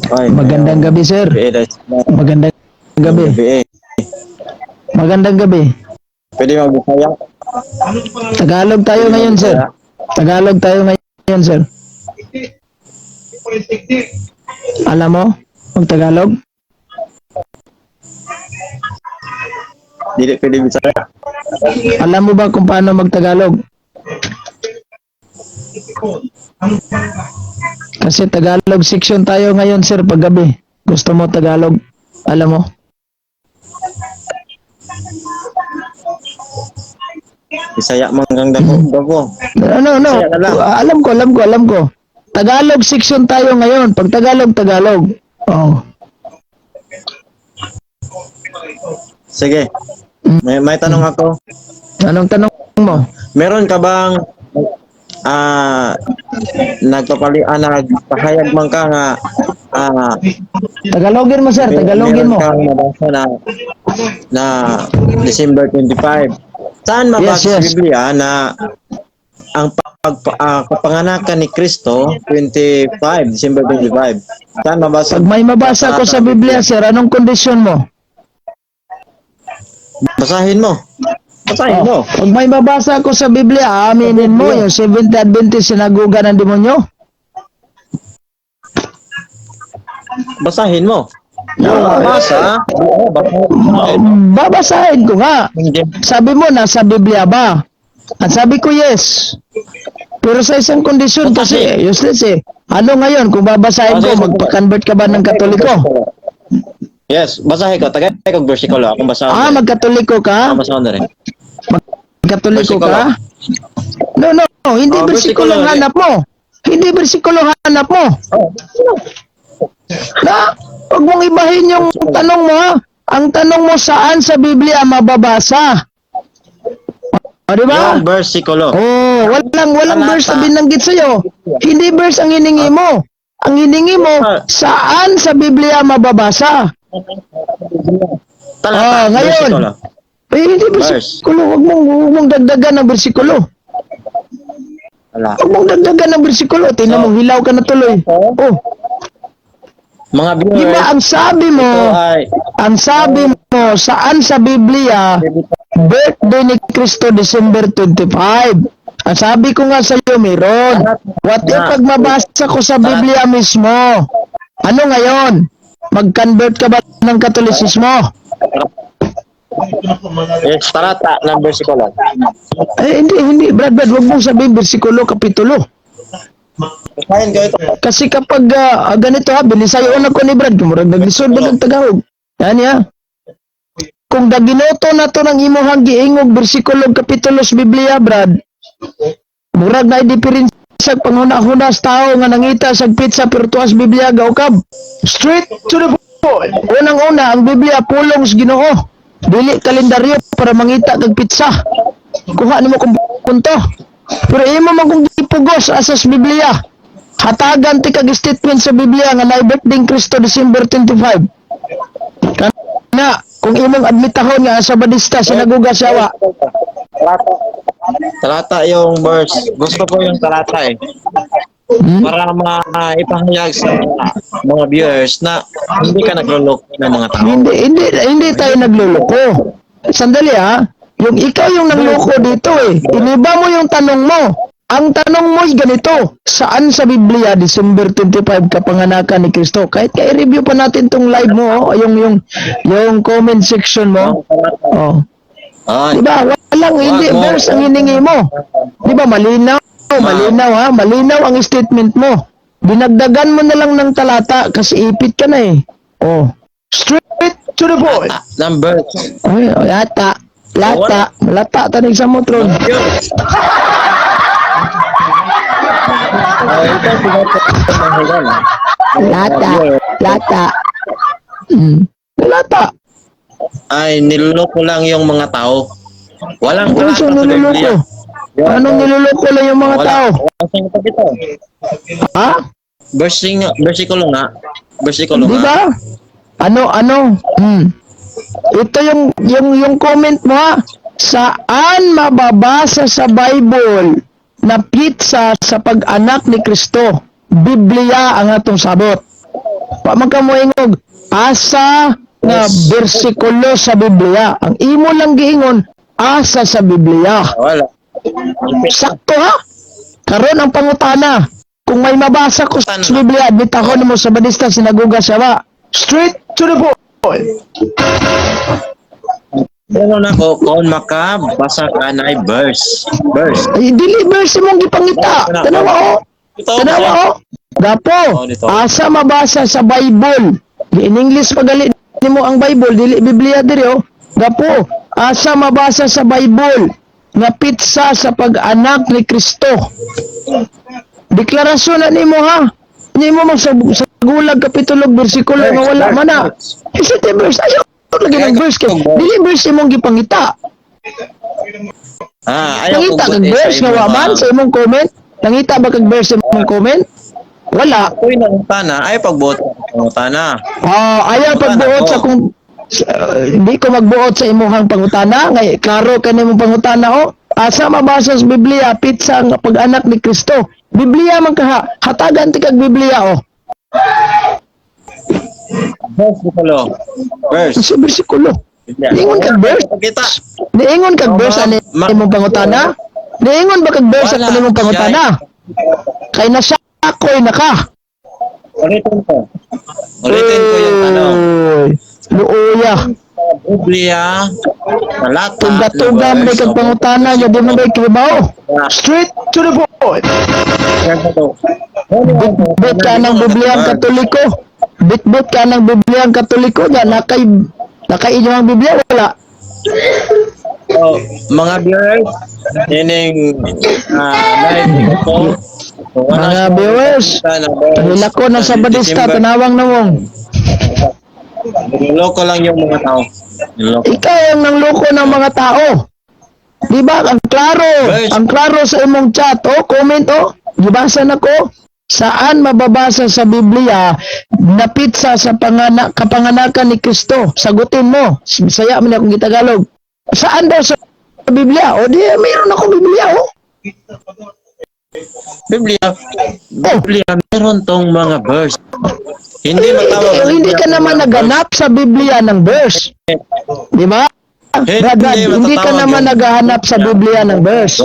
Ay, Magandang gabi, sir. Magandang gabi. gabi eh. Magandang gabi. Pwede mag-Bisaya? Tagalog tayo Pwede ngayon, sir. mag-Bisaya? Tagalog tayo ngayon, sir. Alam mo, mag-Tagalog? Dili pwede Bisaya? Alam mo ba kung paano mag-Tagalog? Kasi Tagalog section tayo ngayon, sir, paggabi. Gusto mo Tagalog? Alam mo? Bisaya manggang dako. No. Bisaya na lang. Alam ko. Tagalog section tayo ngayon. Pag Tagalog. Oh. Sige. May tanong ako. Anong tanong mo? Meron ka bang nagpahayag man ka nga Tagalogin mo, sir. Tagalogin meron mo. kang nabasa na December 25. Saan mabasa sa Yes. Biblia na ang kapanganakan ni Kristo 25, December 25? Saan mabasa? Pag may mabasa ko sa Biblia, sir, anong kondisyon mo? Basahin mo. Pag may mabasa ko sa Biblia, aminin mo yung Seventh Adventist sinaguga ng demonyo? Basahin mo. Basa. Babasahin ko nga. Sabi mo, nasa Biblia ba? At sabi ko, yes. Pero sa isang kondisyon kasi, useless eh. Ano ngayon, kung babasahin ko, magpa-convert ka ba ng Katoliko? Yes, basahin ko. Tagay ko versikulo. Akong basahin. Magkatoliko ka? Akong basahin na rin. Magkatoliko ka? No. Hindi versikulo ang hanap mo. Hindi versikulo ang hanap mo. Na, huwag mong ibahin yung tanong mo, ha? Ang tanong mo, saan sa Biblia mababasa? O, di ba? Yung versikulo. Walang verse na binanggit sa'yo. Hindi verse ang hiningi mo. Ang hiningi mo, saan sa Biblia mababasa? Talata. Ngayon. Versikulo. Hindi versikulo. Huwag mong dagdagan ng versikulo. Huwag mong dagdagan ng versikulo. Tingnan mo, hilaw ka na tuloy. Mga viewers, diba ang sabi mo, saan sa Biblia, birthday ni Kristo, December 25. Ang sabi ko nga sa iyo, meron. What if pag mabasa ko sa Biblia mismo? Ano ngayon? Mag-convert ka ba ng Katolisismo? yes, talata ng versikulo. Hindi. Brad, huwag mong sabihin versikulo, kapitulo. Basahin ko ito. Kasi kapag ganito binisayon ako ni Brad, kumurag naglisod ba ng Tagalog? Yan ya. Kung daginoto na to ng imuhang giingog bersikulo kapitulo sa Biblia, Brad, murag na i-diferensya panghuna-huna sa tao nga nangita sa pizza pero tuwas Biblia gaukab. Straight to the point. Unang-una, ang Biblia pulong sa Ginoo. Dili kalendaryo para mangita kag pizza. Kuha nimo kung punto. Pero imo man kung gipugos asas Biblia. Hatagan ti kag statement sa Biblia nga may birthday Kristo December 25. Kana kung imong admitahon nga sa Badista sinaguga siya Talata yung verse. Gusto ko yung talata eh. Para maipahayag sa mga viewers na hindi ka nagluloko ng mga tao. Hindi tayo nagluloko. Sandali yung ikaw yung nangloko dito eh. Iniba mo yung tanong mo. Ang tanong mo ay ganito, saan sa Biblia December 25 kapanganakan ni Kristo? Kahit i-review pa natin tong live mo, yung comment section mo. Diba? Hindi verse ang hiningi mo. Diba? Malinaw ang statement mo. Dinagdagan mo na lang ng talata kasi ipit ka na eh. Straight to the point. Number. Lata tanig sa motron. Lata. Ay, niloloko lang yung mga tao. Walang talata sa Biblia. Anong niloloko lang yung mga tao? Versikulo nga. Diba? Ano? Ito yung comment mo Saan mababasa sa Bible na pizza sa pag-anak ni Kristo? Biblia ang atong sabot. Pa man ka moingog asa nga Yes. bersikulo sa Biblia. Ang imo lang giingon asa sa Biblia. Wala. Sakto ha? Karon ang pangutana. Kung may mabasa ko sa Biblia, bitahon mo sa badista sinaguga siya ba? Straight to the point. Pero nako, kung makabasa ka na ay verse. Ay, dili verse mong gipangita. Tanawa o. Tanawa o. Gapo, asa mabasa sa Bible. In English pagali nimo ang Bible, dili Biblia diri o. Gapo, asa mabasa sa Bible nga pitsa sa pag-anak ni Kristo. Deklarasyon na nimo ha. Nimo man sa gulag kapitulo bersikulo nga wala man na. Isa ti verse ayaw lagi ng verse kay dili verse imong gipangita. Ayaw Nangita kong kag buti verse nga imo, wa man sa imong comment? Nangita ba kag verse sa imong comment? Wala. Ako'y nangutana, ay pagbuot ng pangutana. Ayaw pagbuot sa kung hindi ko magbuot sa imuhang pangutana ngay klaro kanimo pangutana o. Asa mabasa sa Biblia pitsa nga pag-anak ni Kristo. Biblia man ka hatagan ti kag Biblia o. Verse. Sa bersikulo. Niingon kag verse. Kita. Niingon kag verse ani imong pangutana? Niingon ba kag verse Wala. ani imong pangutana? Kay nasakoy na ka. Ulitin ko. Ulitin ko yung tanong. Oy, luuya. Biblia, talata, Tuga-tuga mo kag pangutana nya di mo ba kribaw? Straight to the point. Bit ka ng Biblia ang Katoliko. Bit ka ng Biblia ang Katoliko nya nakay inyo ang Biblia wala. So, mga viewers, ining live ko. Mga viewers, Hila ko na sa badista tanawang namong. Niloko lang yung mga tao. Niloko. Ikaw ang nangloko ng mga tao. Di ba? Ang klaro sa imong chat, comment, gibasa na ko. Saan mababasa sa Biblia na pitsa sa kapanganakan ni Kristo? Sagutin mo. Bisaya man akong Gitagalog. Saan daw sa Biblia? O di, mayroon akong Biblia, Biblia, meron tong mga verse. Hindi matawag. Hindi ka naman naganap sa Biblia ng verse. Di ba? Brad, hindi ka naman naghahanap sa Biblia ng verse.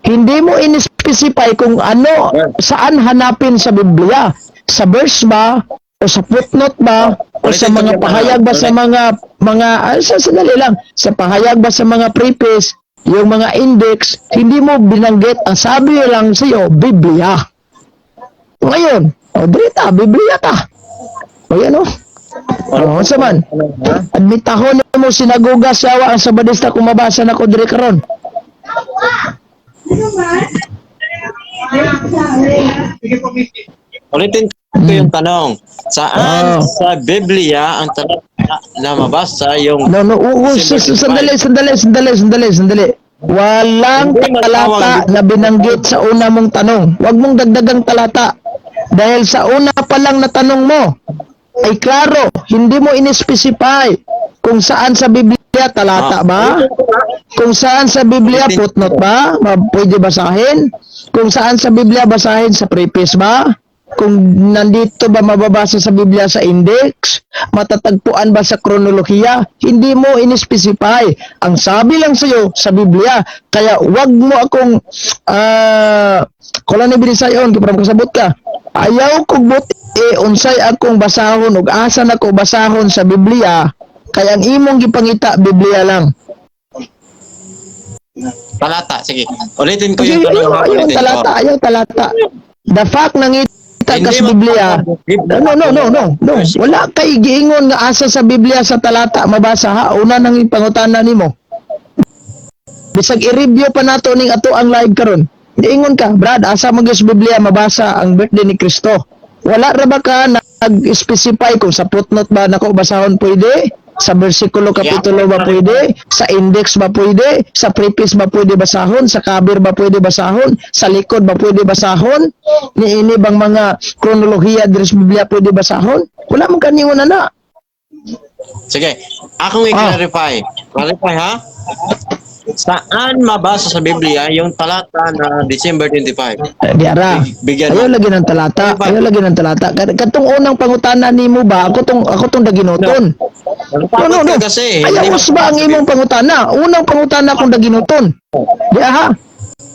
Hindi mo in-specify kung ano, saan hanapin sa Biblia. Sa verse ba? O sa footnote ba? O sa mga pahayag ba sa sandali lang. Sa pahayag ba sa mga preface, yung mga index, hindi mo binanggit. Ang sabi lang sa iyo, Biblia. Ngayon, Drita, Biblia ka. O yan sa man. Admitahon mo sinaguga siya ang sabadista kung mabasa na ko diri karon. Ulitin ko yung tanong. Saan sa Biblia ang talata na mabasa yung Sandali. Walang talata na binanggit sa una mong tanong. Huwag mong dagdagang talata. Dahil sa una pa lang na tanong mo, ay klaro, hindi mo in-specify kung saan sa Biblia talata ba? Kung saan sa Biblia footnote ba? Pwede basahin? Kung saan sa Biblia basahin sa preface ba? Kung nandito ba mababasa sa Biblia sa index? Matatagpuan ba sa kronolohiya? Hindi mo in-specify. Ang sabi lang sa'yo sa Biblia. Kaya wag mo akong kulang ni Binisayon, kiparang kasabot ka. Ayaw kong buti unsay akong basahon ug asa na ko basahon sa Biblia. Kaya ang imong gipangita Biblia lang. talata. Sige. Ulitin ko yung tanong. Ayaw talata. The fact nangita ka sa Biblia. No. Wala kay giingon nga asa sa Biblia sa talata mabasa ha. Una nang ipangutana nimo. Bisag i-review pa nato ning ato ang live karon. Giingon ka, Brad, asa mo sa Biblia mabasa ang birthday ni Kristo? Wala ra ba ka nag-specify kung sa footnote ba nako basahon pwede? Sa bersikulo kapitulo ba pwede? Sa index ba pwede? Sa preface ba pwede basahon? Sa cover ba pwede basahon? Sa likod ba pwede basahon? Niini bang mga kronolohiya diri sa Biblia pwede basahon? Wala man kaniyon na. Sige. Akong i-clarify. Clarify ha? Saan mabasa sa Biblia yung talata na December 25? Diara. Bigyan Ayaw mo. lagi ng talata. Ayaw lagi ng talata. Katong unang pangutana nimo ba? Ako tong daginoton. No. Ka kasi. Ayaw ba ang imong pangutana? Unang pangutana kung daginoton. Di aha.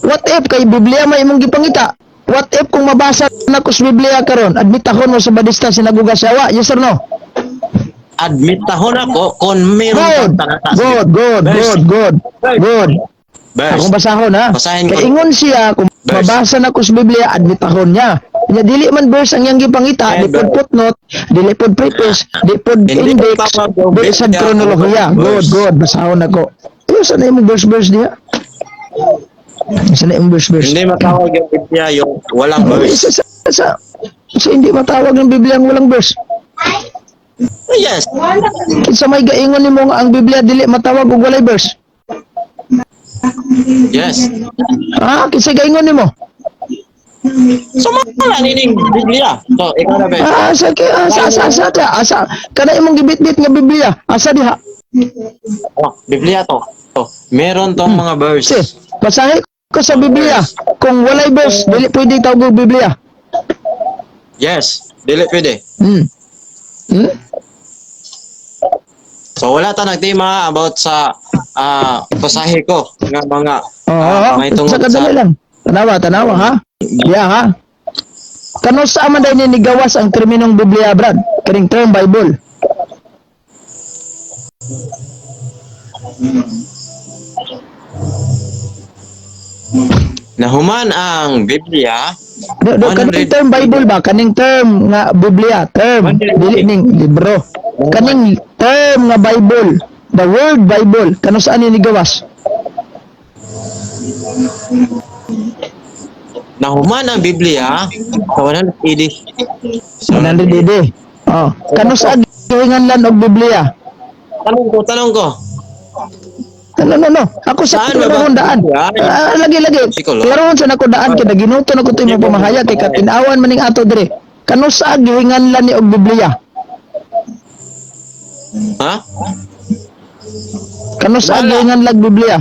What if kay Biblia may imong gipangita? What if kung mabasa na ko sa Biblia karon, admitahon mo sa Badista sinaguga sawa? Yes or no? Admitahon ako kung mayroon Good. kang talata sa Good, Biblia. good, Verse. good, good. Good. Verse. Akong basahon ha. Basahin mo. Kay ingon siya kung Verse. mabasa na ko sa Biblia admitahon niya. Nya dili man verse ang iyang gipangita, Eh, di pod verse. footnote, dili pod preface, di pod Hindi index, magpapag yung di sad Biblia, kronolohiya. verse. Good, good. Basahon ako. Ayos na imong verse diha. Sana imong verse. Hindi matawag yung Biblia yung walang verse. Sa hindi matawag ng Biblia ang walang verse. Yes. Kinsa may gaingon nimo nga ang Biblia dili matawag og walay verse? Yes. Ha? Kinsa gaingon nimo? So, mala nining Biblia. So, ikaw na, Bes. Asa kana imong gibitbit nga Biblia? Asa diha? Oh, Biblia to. So, meron tong mga Si, verse. basahin ko sa Biblia. Kung walay verse, dili pwede tawag og Biblia. Yes. Dili pwede. Hmm. So, wala ta nagtima about sa pasahe ko nga mga may Oo, tungod sa kadali lang. Tanawa ha. Diya ha. Kano sa man dahil ninigawas ang terminong Biblia, Brad? Kaning term Bible. nahuman ang Biblia. Kaning term Bible ba? Kaning term nga Biblia. Term. Dili ning libro. Kaning term nga Bible. The word Bible. Kano saan ninigawas? Nahuman ang Biblia sa 100 AD. 100 AD. Oh. Kano sa gihinganlan og Biblia? Tanong ko. No. Ako sa Saan ba klarohon daan. Lagi. Sikolo. Klarohon sa nako daan kay naginuto na ko imong pamahaya kay katinawan maning ato dire. Kano sa gihinganlan ni og Biblia? Ha? Kano sa Wala. gihinganlan Biblia?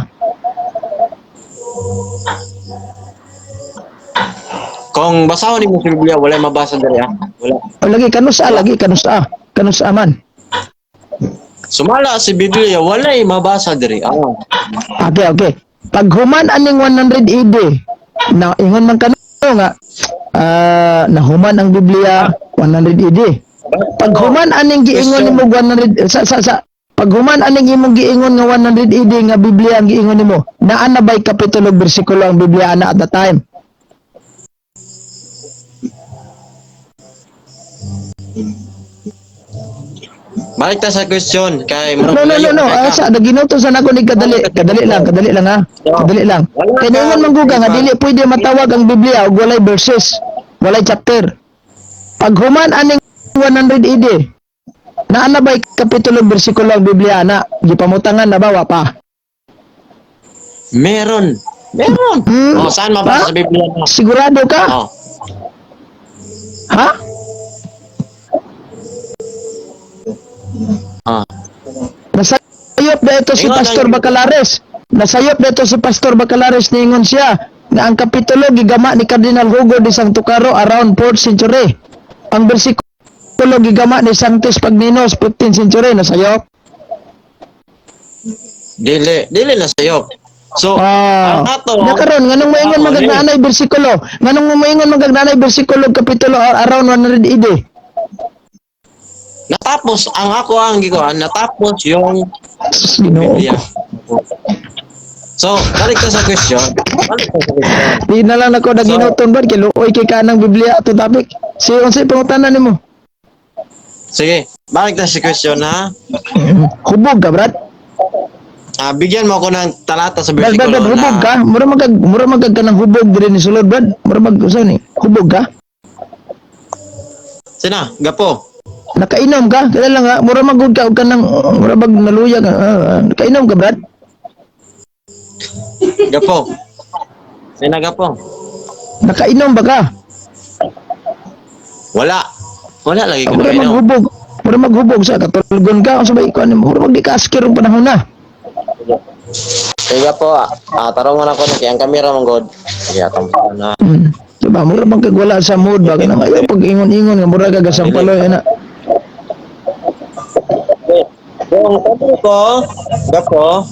Kung basahon mo sa Biblia, wala mabasa diri Wala. O lagi kano sa man. Sumala si Biblia, wala mabasa diri Okay. Pag human aning 100 AD, na ingon man kano nga nahuman ang Biblia 100 AD. Pag human aning giingon nimo 100 pag human aning imong giingon nga 100 AD nga Biblia ang giingon nimo, naa na ba'y kapitulo bersikulo ang Biblia ana at the time? Balik ta sa question kay No. Asa naginuto sa nako ni kadali lang ha. Kadali lang. Kay ningon man guga nga dili pwede matawag ang Biblia og walay verses, walay chapter. Pag human aning 100 AD, naa na ba'y kapitulo bersikulo ang Biblia na gipamutangan na ba wa pa? Meron. Saan mabasa sa Biblia na? Sigurado ka? Oh. Ha? Nasayop na ito si Ingon Pastor ang- Bacalares. Nasayop na ito si Pastor Bacalares ningon siya na ang kapitulo gigama ni Cardinal Hugo de Santo Caro around 4th century. Ang bersikulo gigama ni Sanctus Pagninos 15th century. Nasayop. Dili na sayo. So, ang ato, Nakaroon, nganong maingon magagnanay bersikulo? Nganong maingon magagnanay bersikulo kapitulo around 100 AD? natapos ang ako ang gikuan, natapos yung Ginoo. Biblia. So, balik ta sa question. Di na lang ako naginuton ba kay luoy kay kanang Biblia ato topic. Si unsay pangutanan nimo? Sige, balik ta sa question ha. Hubog ka, Brad. Bigyan mo ako ng talata sa Brad, versikulo hubog na ka. Mura magag ka ng hubog diri ni sulod, Brad. Mura usa ni. Hubog ka. Sina, gapo. Nakainom ka. Kaya lang ha. Mura magud ka og kanang mura mag naluya ka. Nakainom ka, Brad. Gapo. Sina gapo. Nakainom ba ka? Wala lagi ko Mura na maghubog. Mura maghubog sa katulgon ka. Ang sabay ko mura magdi ka askir ang panahon na. Sige po, tarungan ako na kaya ang kamera mong god. Sige, atong na. Diba, mura bang kagwala sa mood ba? Kanang ayaw pag ingon-ingon, nga mura kagasampaloy, ana. Kung tanong ko, gapo,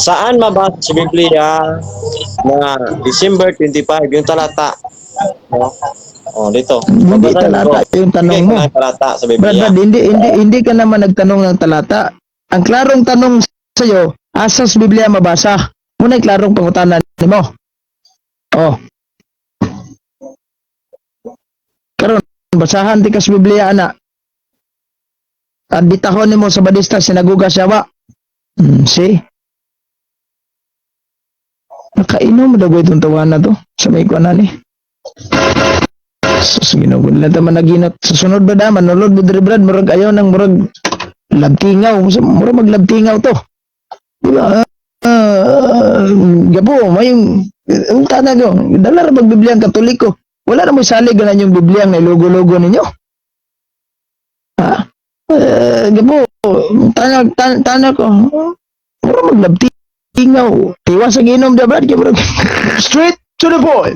saan mabasa sa Biblia na December 25 yung talata? No? Oh, dito. Hindi Babasahin ko. talata yung tanong Sige, mo. kanang talata sa Brad, Biblia. hindi ka naman nagtanong ng talata. Ang klarong tanong sa'yo, asa sa Biblia mabasa? Muna yung klarong pangutanan mo. Oh. Karon basahan di ka sa Biblia, ana. At bitahon nimo sa badista sinaguga siya ba? See? Nakainom daw itong tawanan to sa may kuanan ni. Sus, ginugol na taman naginat. Sa sunod ba naman, nulod mo diri Brad, murag ayaw ng murag labtingaw. Murag maglabtingaw to. Diba? Gabo, may yung tanag ko, dala na mag-Biblia ang Katoliko. Wala na mo salig ganan yung Biblia na logo-logo ninyo. Ha? Gabo, tanag ko, murag maglabtingaw. Tiwas ang inom da Brad, murag straight to the point.